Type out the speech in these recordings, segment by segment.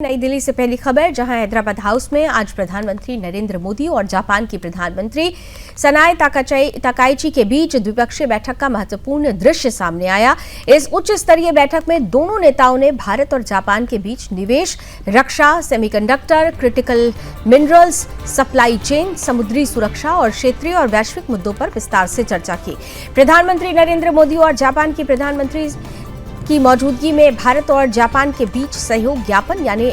नई दिल्ली से पहली खबर, जहां हैदराबाद हाउस में आज प्रधानमंत्री नरेंद्र मोदी और जापान की प्रधानमंत्री सनाए ताकाइची के बीच द्विपक्षीय बैठक का महत्वपूर्ण दृश्य सामने आया। इस उच्च स्तरीय बैठक में दोनों नेताओं ने भारत और जापान के बीच निवेश, रक्षा, semiconductor, critical minerals, supply chain, समुद्री सुरक्षा और क्षेत्रीय और वैश्विक मुद्दों पर विस्तार से चर्चा की। प्रधानमंत्री नरेंद्र मोदी और जापान की प्रधानमंत्री की मौजूदगी में भारत और जापान के बीच सहयोग ज्ञापन यानी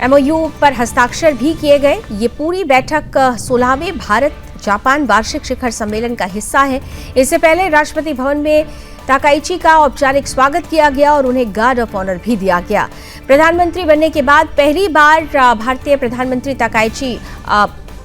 एमओयू पर हस्ताक्षर भी किए गए। ये पूरी बैठक 16वें भारत जापान वार्षिक शिखर सम्मेलन का हिस्सा है। इससे पहले राष्ट्रपति भवन में ताकाइची का औपचारिक स्वागत किया गया और उन्हें गार्ड ऑफ ऑनर भी दिया गया। प्रधानमंत्री बनने के बाद पहली बार भारतीय प्रधानमंत्री ताकाइची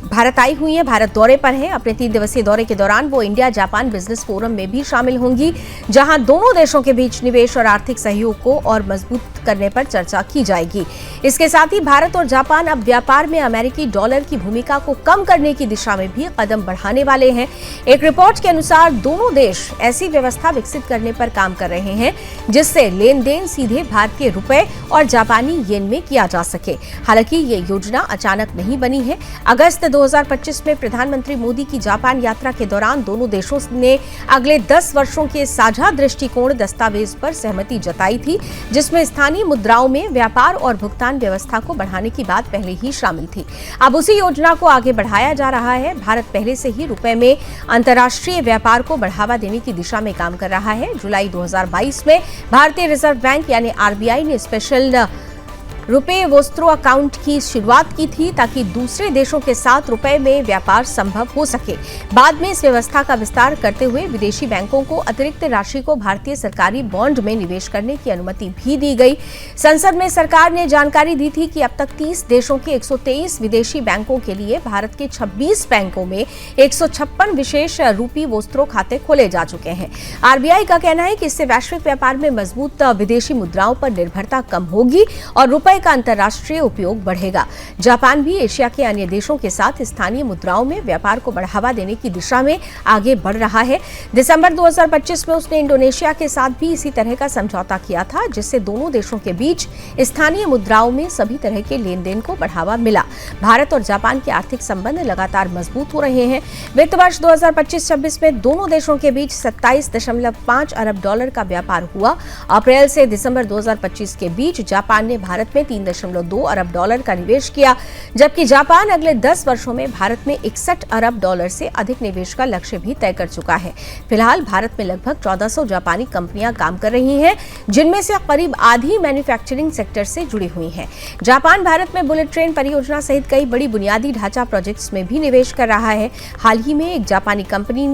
भारत आई हुई है, भारत दौरे पर हैं। अपने 3 दिवसीय दौरे के दौरान वो इंडिया जापान बिजनेस फोरम में भी शामिल होंगी, जहां दोनों देशों के बीच निवेश और आर्थिक सहयोग को और मजबूत करने पर चर्चा की जाएगी। इसके साथ ही भारत और जापान अब व्यापार में अमेरिकी डॉलर की भूमिका को कम करने की दिशा में भी कदम बढ़ाने वाले हैं। एक रिपोर्ट के अनुसार दोनों देश ऐसी व्यवस्था विकसित करने पर काम कर रहे हैं जिससे लेन देन सीधे भारतीय रुपए और जापानी येन में किया जा सके। हालांकि ये योजना अचानक नहीं बनी है। अगस्त 2025 में प्रधानमंत्री मोदी की जापान यात्रा के दौरान दोनों देशों ने अगले 10 वर्षों के साझा दृष्टिकोण दस्तावेज पर सहमति जताई थी, जिसमें स्थानीय मुद्राओं में व्यापार और भुगतान व्यवस्था को बढ़ाने की बात पहले ही शामिल थी। अब उसी योजना को आगे बढ़ाया जा रहा है। भारत पहले से ही रुपए में अंतर्राष्ट्रीय व्यापार को बढ़ावा देने की दिशा में काम कर रहा है। जुलाई 2022 में भारतीय रिजर्व बैंक यानी आरबीआई ने स्पेशल रुपए वोस्त्रो अकाउंट की शुरुआत की थी ताकि दूसरे देशों के साथ रुपए में व्यापार संभव हो सके। बाद में इस व्यवस्था का विस्तार करते हुए विदेशी बैंकों को अतिरिक्त राशि को भारतीय सरकारी बॉन्ड में निवेश करने की अनुमति भी दी गई। संसद में सरकार ने जानकारी दी थी कि अब तक 30 देशों के 123 विदेशी बैंकों के लिए भारत के 26 बैंकों में 156 विशेष रुपी वोस्त्रो खाते खोले जा चुके हैं। आरबीआई का कहना है कि इससे वैश्विक व्यापार में मजबूत विदेशी मुद्राओं पर निर्भरता कम होगी और रुपए का अंतर्राष्ट्रीय उपयोग बढ़ेगा। जापान भी एशिया के अन्य देशों के साथ स्थानीय मुद्राओं में व्यापार को बढ़ावा देने की दिशा में आगे बढ़ रहा है। दिसंबर 2025 में उसने इंडोनेशिया के साथ भी इसी तरह का समझौता किया था, जिससे दोनों देशों के बीच स्थानीय मुद्राओं में सभी तरह के लेन देन को बढ़ावा मिला। भारत और जापान के आर्थिक संबंध लगातार मजबूत हो रहे हैं। वित्त वर्ष 2025-26 में दोनों देशों के बीच 27.5 अरब डॉलर का व्यापार हुआ। अप्रैल से दिसंबर 2025 के बीच जापान ने भारत में 3.2 अरब डॉलर का निवेश किया, जबकि जापान अगले 10 वर्षों में भारत में 61 अरब डॉलर से अधिक निवेश का लक्ष्य भी तय कर चुका है। फिलहाल भारत में लगभग 1400 जापानी कंपनियां काम कर रही हैं, जिनमें से करीब आधी मैन्युफैक्चरिंग सेक्टर से जुड़ी हुई हैं। जापान भारत में बुलेट ट्रेन परियोजना सहित कई बड़ी बुनियादी ढांचा प्रोजेक्ट्स में भी निवेश कर रहा है। हाल ही में एक जापानी कंपनी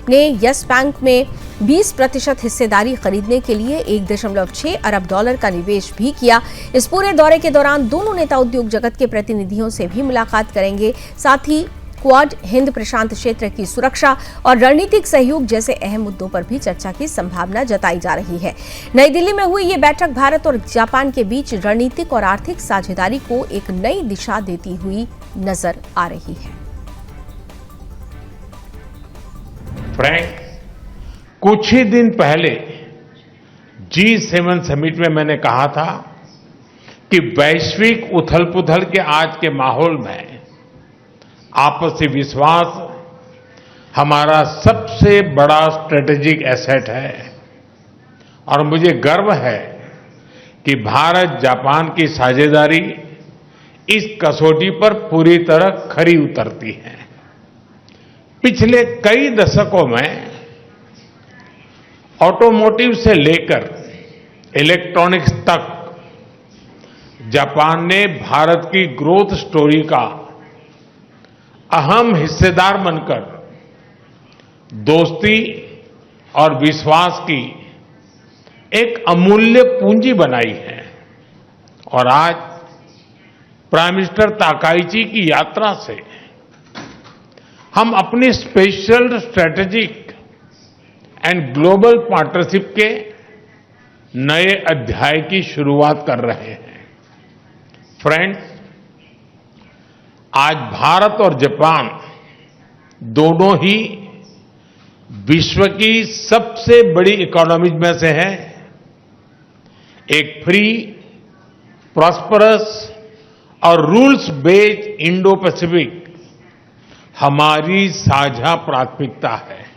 ने यस बैंक में 20% हिस्सेदारी खरीदने के लिए 1.6 अरब डॉलर का निवेश भी किया। इस पूरे दौरे के दौरान दोनों नेता उद्योग जगत के प्रतिनिधियों से भी मुलाकात करेंगे। साथ ही क्वाड, हिंद प्रशांत क्षेत्र की सुरक्षा और रणनीतिक सहयोग जैसे अहम मुद्दों पर भी चर्चा की संभावना जताई जा रही है। नई दिल्ली में हुई ये बैठक भारत और जापान के बीच रणनीतिक और आर्थिक साझेदारी को एक नई दिशा देती हुई नजर आ रही है। फ्रेंड्स, कुछ ही दिन पहले G7 समिट में मैंने कहा था कि वैश्विक उथल-पुथल के आज के माहौल में आपसी विश्वास हमारा सबसे बड़ा स्ट्रेटेजिक एसेट है और मुझे गर्व है कि भारत जापान की साझेदारी इस कसौटी पर पूरी तरह खरी उतरती है। पिछले कई दशकों में ऑटोमोटिव से लेकर इलेक्ट्रॉनिक्स तक जापान ने भारत की ग्रोथ स्टोरी का अहम हिस्सेदार बनकर दोस्ती और विश्वास की एक अमूल्य पूंजी बनाई है। और आज प्राइम मिनिस्टर ताकाइची की यात्रा से हम अपनी special strategic and global partnership के नए अध्याय की शुरुआत कर रहे हैं। फ्रेंड्स, आज भारत और जापान दोनों ही विश्व की सबसे बड़ी इकोनॉमीज में से हैं। एक फ्री प्रॉस्परस और रूल्स बेस्ड इंडो पैसिफिक हमारी साझा प्राथमिकता है।